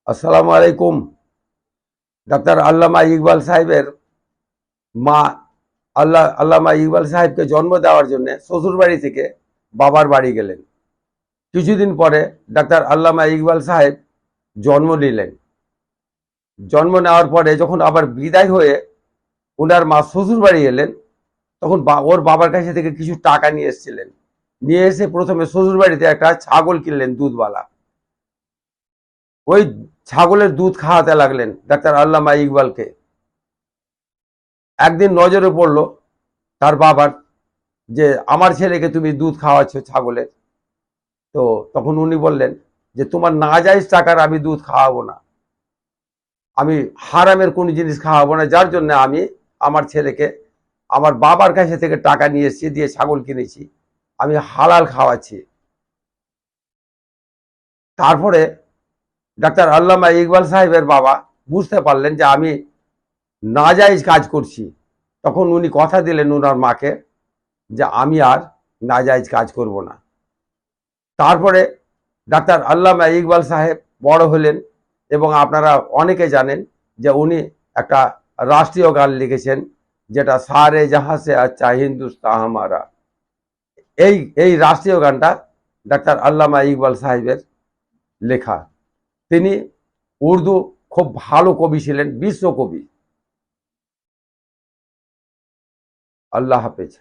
আসসালামু আলাইকুম। ডাক্তার আল্লামা ইকবাল সাহেবের মা আল্লামা ইকবাল সাহেবকে জন্ম দেওয়ার জন্য শ্বশুর বাড়ি থেকে বাবার বাড়ি গেলেন। কিছুদিন পরে ডাক্তার আল্লামা ইকবাল সাহেব জন্ম নিলেন। জন্ম নেওয়ার পরে যখন আবার বিদায় হয়ে ওনার মা শ্বশুর বাড়ি এলেন, তখন ওর বাবার কাছে থেকে কিছু টাকা নিয়ে এসেছিলেন। নিয়ে এসে প্রথমে শ্বশুর বাড়িতে একটা ছাগল কিনলেন দুধওয়ালা। ওই ছাগলের দুধ খাওয়াতে লাগলেন ডাক্তার আল্লামা ইকবালকে। একদিন নজরে পড়লো তার বাবার যে আমার ছেলেকে তুমি দুধ খাওয়াচ্ছ ছাগলের। তো তখন উনি বললেন যে তোমার নাজায়েজ টাকার আমি দুধ খাওয়াবো না, আমি হারামের কোনো জিনিস খাওয়াবো না, যার জন্য আমি আমার ছেলেকে আমার বাবার কাছে থেকে টাকা নিয়ে এসেছি, দিয়ে ছাগল কিনেছি, আমি হালাল খাওয়াচ্ছি। তারপরে ডাক্তার আল্লামা ইকবাল সাহেবের বাবা বুঝতে পারলেন যে আমি নাজায়েজ কাজ করছি। তখন উনি কথা দিলেন ওনার মাকে যে আমি আর নাজায়েজ কাজ করব না। তারপরে ডাক্তার আল্লামা ইকবাল সাহেব বড় হলেন এবং আপনারা অনেকে জানেন যে উনি একটা রাষ্ট্রীয় গান লিখেছেন, যেটা সারে জাহাঁ সে আচ্ছা হিন্দুস্তান হামারা। এই রাষ্ট্রীয় গানটা ডাক্তার আল্লামা ইকবাল সাহেবের লেখা। তিনি উর্দু খুব ভালো কবি ছিলেন, বিশ্বকবি। আল্লাহ হাফেজ।